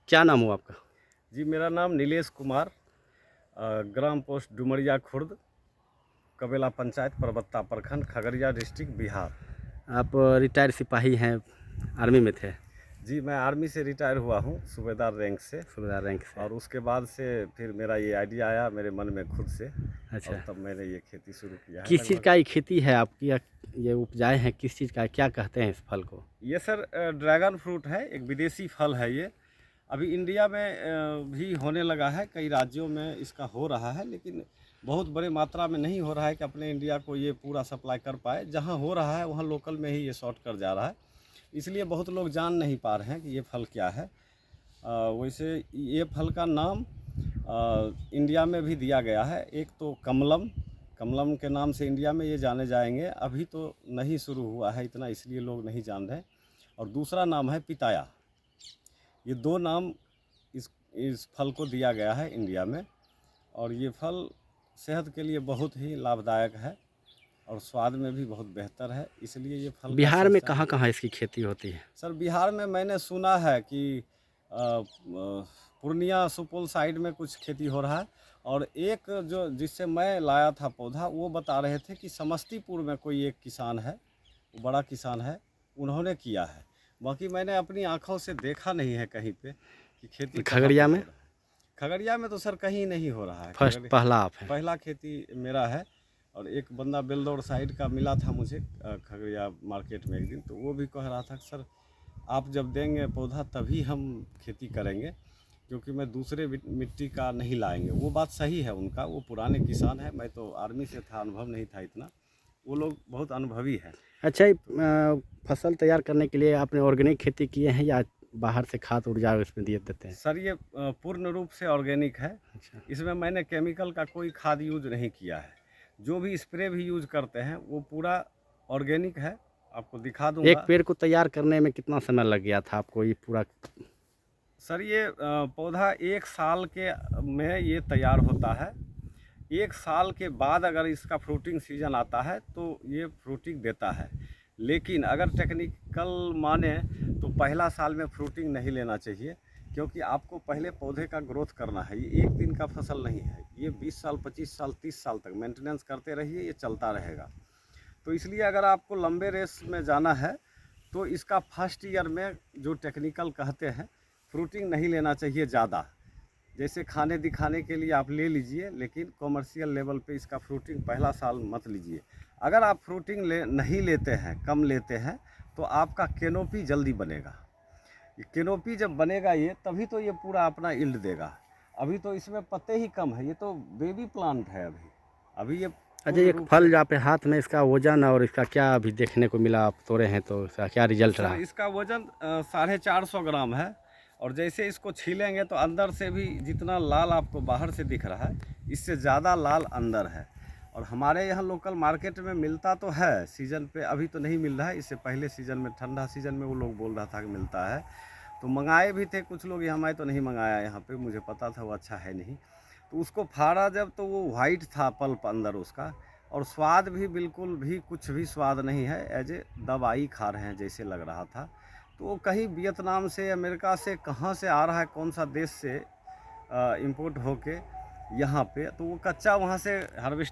क्या नाम हो आपका? जी, मेरा नाम नीलेश कुमार, ग्राम पोस्ट डुमरिया खुर्द, कबेला पंचायत, परबत्ता प्रखंड, खगड़िया डिस्ट्रिक्ट, बिहार। आप रिटायर्ड सिपाही हैं, आर्मी में थे, जी, मैं आर्मी से रिटायर हुआ हूँ, सूबेदार रैंक से। सूबेदार रैंक से। और उसके बाद से फिर मेरा ये आइडिया आया मेरे मन में खुद से, अच्छा, और तब मैंने ये खेती शुरू किया है। किस चीज़ लगभग का ये खेती है आपकी या ये उपजाए हैं, किस चीज़ का है? क्या कहते हैं इस फल को? ये सर ड्रैगन फ्रूट है, एक विदेशी फल है ये। अभी इंडिया में भी होने लगा है, कई राज्यों में इसका हो रहा है, लेकिन बहुत बड़े मात्रा में नहीं हो रहा है कि अपने इंडिया को ये पूरा सप्लाई कर पाए। जहाँ हो रहा है वहाँ लोकल में ही ये शॉर्ट कर जा रहा है, इसलिए बहुत लोग जान नहीं पा रहे हैं कि ये फल क्या है। वैसे ये फल का नाम इंडिया में भी दिया गया है। एक तो कमलम, कमलम के नाम से इंडिया में ये जाने जाएंगे। अभी तो नहीं शुरू हुआ है इतना, इसलिए लोग नहीं जान रहे। और दूसरा नाम है पिताया। ये दो नाम इस फल को दिया गया है इंडिया में। और ये फल सेहत के लिए बहुत ही लाभदायक है और स्वाद में भी बहुत बेहतर है, इसलिए ये फल का बिहार में चर्चा। कहाँ-कहाँ इसकी खेती होती है? सर बिहार में मैंने सुना है कि पूर्णिया सुपौल साइड में कुछ खेती हो रहा है। और एक जो जिससे मैं लाया था पौधा, वो बता रहे थे कि समस्तीपुर में कोई एक किसान है, वो बड़ा किसान है, उन्होंने किया है। बाकी मैंने अपनी आँखों से देखा नहीं है कहीं पे कि खेती कहाँ पे खगड़िया हो में? रहा है। खगड़िया में तो सर कहीं नहीं हो रहा है। फर्स्ट पहला आप हैं। पहला खेती मेरा है। और एक बंदा बेलदौर साइड का मिला था मुझे खगड़िया मार्केट में एक दिन, तो वो भी कह रहा था कि सर आप जब देंगे पौधा तभी हम खेती करेंगे, क्योंकि मैं दूसरे मिट्टी का नहीं लाएंगे। वो बात सही है उनका, वो पुराने किसान है, मैं तो आर्मी से था, अनुभव नहीं था इतना। वो लोग बहुत अनुभवी है। अच्छा, फसल तैयार करने के लिए आपने ऑर्गेनिक खेती किए हैं या बाहर से खाद ऊर्जा इसमें दिए देते हैं? सर ये पूर्ण रूप से ऑर्गेनिक है। अच्छा, इसमें मैंने केमिकल का कोई खाद यूज नहीं किया है। जो भी स्प्रे भी यूज करते हैं वो पूरा ऑर्गेनिक है, आपको दिखा एक दूंगा। पेड़ को तैयार करने में कितना समय लग गया था आपको ये पूरा? सर ये पौधा 1 साल के में ये तैयार होता है। 1 साल के बाद अगर इसका फ्रूटिंग सीजन आता है तो ये फ्रूटिंग देता है। लेकिन अगर टेक्निकल माने तो पहला साल में फ्रूटिंग नहीं लेना चाहिए, क्योंकि आपको पहले पौधे का ग्रोथ करना है। ये एक दिन का फसल नहीं है, ये 20 साल 25 साल 30 साल तक मेंटेनेंस करते रहिए, ये चलता रहेगा। तो इसलिए अगर आपको लंबे रेस में जाना है तो इसका फर्स्ट ईयर में जो टेक्निकल कहते हैं, फ्रूटिंग नहीं लेना चाहिए ज़्यादा। जैसे खाने दिखाने के लिए आप ले लीजिए, लेकिन कॉमर्शियल लेवल पे इसका फ्रूटिंग पहला साल मत लीजिए। अगर आप फ्रूटिंग नहीं लेते हैं, कम लेते हैं, तो आपका कैनोपी जल्दी बनेगा। ये कैनोपी जब बनेगा ये, तभी तो ये पूरा अपना यील्ड देगा। अभी तो इसमें पत्ते ही कम है, ये तो बेबी प्लांट है अभी। अभी ये अच्छा, पूर्ण एक रूप फल से। जो आपके हाथ में, इसका वजन और इसका क्या अभी देखने को मिला, आप तोड़े हैं तो इसका क्या रिजल्ट सर रहा? इसका वजन 450 ग्राम है। और जैसे इसको छीलेंगे तो अंदर से भी जितना लाल आपको बाहर से दिख रहा है, इससे ज़्यादा लाल अंदर है। और हमारे यहाँ लोकल मार्केट में मिलता तो है, सीज़न पे अभी तो नहीं मिल रहा है। इससे पहले सीज़न में, ठंडा सीज़न में वो लोग बोल रहा था कि मिलता है, तो मंगाए भी थे कुछ लोग। यहाँ मैं तो नहीं मंगाया, यहाँ पे मुझे पता था वो अच्छा है नहीं। तो उसको फाड़ा जब, तो वो वाइट था पल्प अंदर उसका, और स्वाद भी बिल्कुल भी कुछ भी स्वाद नहीं है, एज ए दवाई खा रहे हैं जैसे लग रहा था। तो वो कहीं वियतनाम से, अमेरिका से, कहाँ से आ रहा है, कौन सा देश से इंपोर्ट होके यहाँ पे, तो वो कच्चा वहाँ से हार्वेस्ट